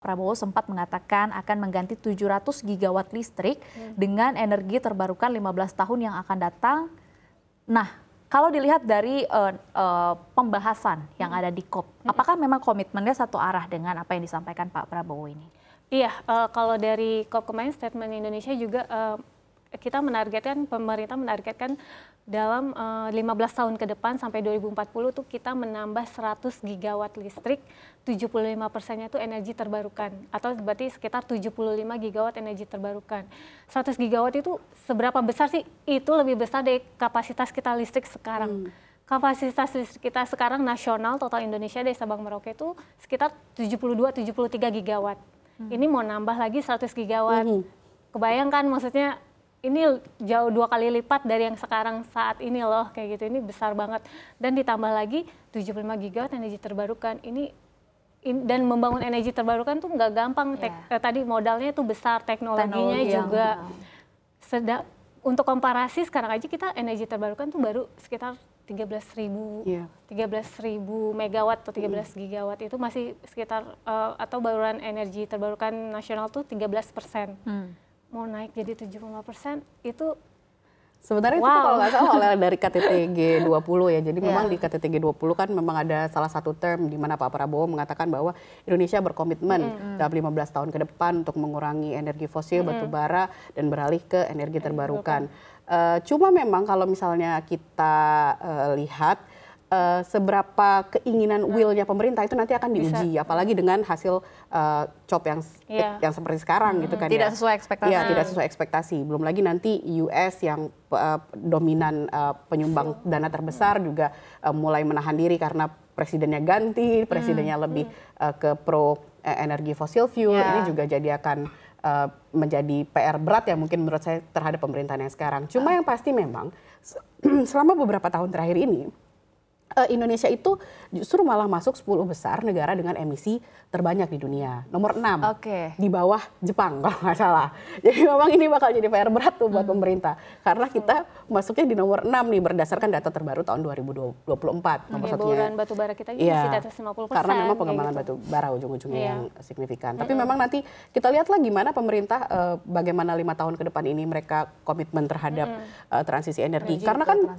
Prabowo sempat mengatakan akan mengganti 700 gigawatt listrik dengan energi terbarukan 15 tahun yang akan datang. Nah, kalau dilihat dari pembahasan yang ada di COP, apakah memang komitmennya satu arah dengan apa yang disampaikan Pak Prabowo ini? Iya, kalau dari COP kemarin statement Indonesia juga kita menargetkan, pemerintah menargetkan dalam 15 tahun ke depan sampai 2040 tuh kita menambah 100 gigawatt listrik, 75%-nya itu energi terbarukan, atau berarti sekitar 75 gigawatt energi terbarukan. 100 gigawatt itu seberapa besar sih? Itu lebih besar dari kapasitas kita listrik sekarang. Kapasitas listrik kita sekarang nasional total Indonesia dari Sabang Merauke itu sekitar 72-73 gigawatt. Ini mau nambah lagi 100 gigawatt. Kebayangkan maksudnya ini jauh 2 kali lipat dari yang sekarang saat ini loh, kayak gitu. Ini besar banget. Dan ditambah lagi 75 gigawatt energi terbarukan. Dan membangun energi terbarukan tuh nggak gampang. Tadi modalnya tuh besar, teknologinya juga. Untuk komparasi sekarang aja kita energi terbarukan tuh baru sekitar 13.000 megawatt atau 13 gigawatt, itu masih sekitar atau baluran energi terbarukan nasional tuh 13%. Mau naik jadi 75% itu sebenarnya itu kalau nggak salah oleh dari KTT G20 ya. Jadi memang di KTT G20 kan memang ada salah satu term di mana Pak Prabowo mengatakan bahwa Indonesia berkomitmen dalam 15 tahun ke depan untuk mengurangi energi fosil, batu bara, dan beralih ke energi terbarukan. Cuma memang kalau misalnya kita lihat seberapa keinginan willnya pemerintah itu nanti akan diuji, apalagi dengan hasil COP yang seperti sekarang gitu kan. Tidak sesuai ekspektasi. Ya, tidak sesuai ekspektasi. Belum lagi nanti US yang dominan penyumbang dana terbesar juga mulai menahan diri karena presidennya ganti, presidennya lebih ke pro energi fosil fuel. Ini juga jadi akan menjadi PR berat ya mungkin menurut saya terhadap pemerintahan yang sekarang. Cuma yang pasti memang selama beberapa tahun terakhir ini Indonesia itu justru malah masuk 10 besar negara dengan emisi terbanyak di dunia. Nomor 6, di bawah Jepang kalau nggak salah. Jadi memang ini bakal jadi PR berat tuh buat pemerintah. Karena kita masuknya di nomor 6 nih berdasarkan data terbaru tahun 2024. Nomor satunya batu bara kita juga masih di atas 50%. Karena memang pengembangan batu bara ujung-ujungnya yang signifikan. Tapi memang nanti kita lihatlah gimana pemerintah bagaimana 5 tahun ke depan ini mereka komitmen terhadap transisi energi. Karena kan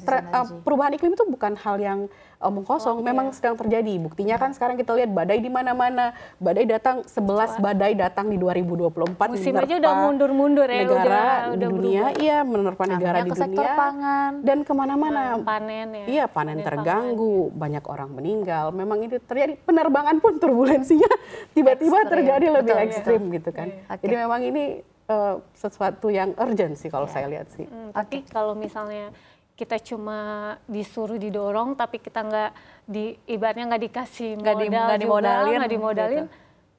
perubahan iklim itu bukan hal yang omong kosong, memang sedang terjadi. Buktinya kan sekarang kita lihat badai di mana-mana. Badai datang, 11 badai datang di 2024. Musim aja udah mundur-mundur ya. Negara di dunia, menerpa negara di dunia. Pangan. Dan kemana-mana. Panen ya. Iya, panen terganggu, banyak orang meninggal. Memang itu terjadi. Penerbangan pun turbulensinya tiba-tiba terjadi lebih ekstrim gitu kan. Jadi memang ini sesuatu yang urgent sih kalau saya lihat sih. Tapi kalau misalnya kita cuma disuruh didorong tapi kita ibaratnya nggak dikasih modal, nggak dimodalin,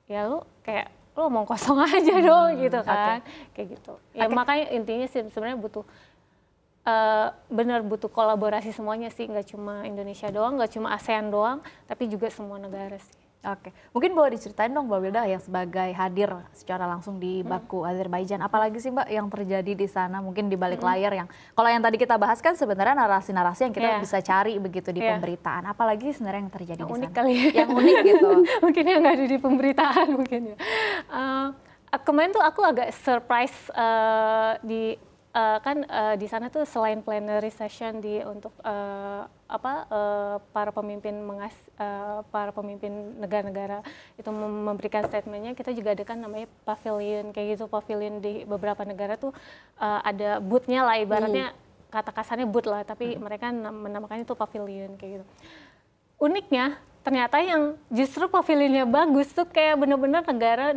ya lu kayak lu omong kosong aja dong gitu kan, kayak gitu. Ya makanya intinya sih sebenarnya butuh benar butuh kolaborasi semuanya sih, nggak cuma Indonesia doang, nggak cuma ASEAN doang, tapi juga semua negara sih. Oke, mungkin boleh diceritain dong Mbak Wilda yang sebagai hadir secara langsung di Baku, Azerbaijan. Apalagi sih Mbak yang terjadi di sana mungkin di balik layar yang, kalau yang tadi kita bahas kan sebenarnya narasi-narasi yang kita bisa cari begitu di pemberitaan. Apalagi sebenarnya yang terjadi di sana. Unik kali ya. Yang unik gitu. Mungkin yang nggak ada di pemberitaan mungkin ya. Kemarin tuh aku agak surprise di sana tuh selain plenary session untuk para pemimpin negara-negara itu memberikan statementnya, kita juga ada kan namanya pavilion kayak gitu. Pavilion di beberapa negara tuh ada booth-nya lah, ibaratnya kata kasarnya booth lah, tapi mereka menamakannya itu pavilion kayak gitu. Uniknya ternyata yang justru pavilionnya bagus tuh kayak bener-bener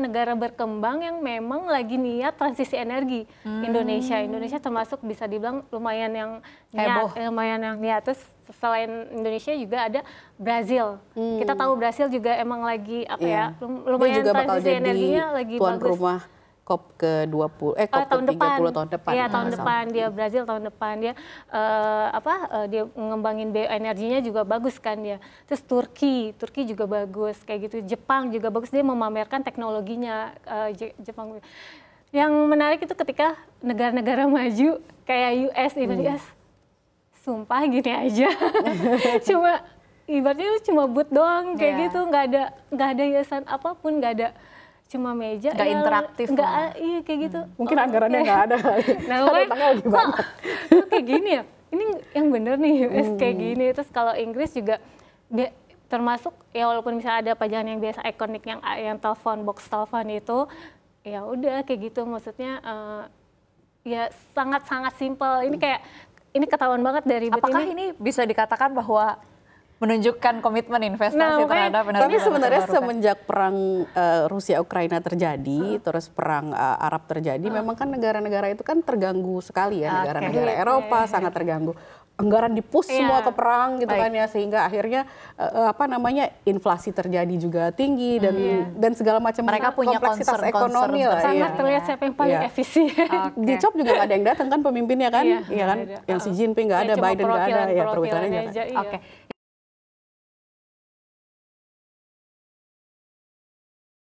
negara berkembang yang memang lagi niat transisi energi. Indonesia termasuk bisa dibilang lumayan yang niat. Terus selain Indonesia juga ada Brazil. Kita tahu Brazil juga emang lagi lumayan transisi energinya lagi tuan bagus. Rumah COP ke-20 COP ke-30 tahun depan. Iya, tahun depan dia Brazil, tahun depan dia dia ngembangin bioenerginya juga bagus kan dia. Terus Turki juga bagus kayak gitu. Jepang juga bagus, dia memamerkan teknologinya. Jepang. Yang menarik itu ketika negara-negara maju kayak US sumpah gini aja. Ibaratnya cuma boot doang kayak gitu, nggak ada hiasan apapun, nggak ada. cuma meja, nggak interaktif nggak, lah. iya kayak gitu. Mungkin anggarannya nggak ada kali. Nah, Cari tanggal lebih banyak. kok kayak gini ya? Ini yang bener nih US kayak gini. Terus kalau Inggris juga termasuk ya walaupun misalnya ada pajangan yang biasa ikonik yang telepon, box telepon itu, ya udah kayak gitu. Maksudnya ya sangat-sangat simpel. Ini kayak ini ketahuan banget dari Apakah ini bisa dikatakan bahwa menunjukkan komitmen investasi terhadap energi Tapi sebenarnya terbarukan? semenjak perang Rusia-Ukraina terjadi, terus perang Arab terjadi, memang kan negara-negara itu kan terganggu sekali ya, negara-negara Eropa sangat terganggu. Anggaran dipus semua ke perang gitu kan ya, sehingga akhirnya inflasi terjadi juga tinggi dan segala macam mereka punya kompleksitas concern ekonomi lah. sangat terlihat siapa yang paling efisien. Di COP juga nggak ada yang datang kan pemimpinnya kan, iya kan, yang Xi Jinping nggak ada, Biden nggak ada, ya perwakilannya. Oke.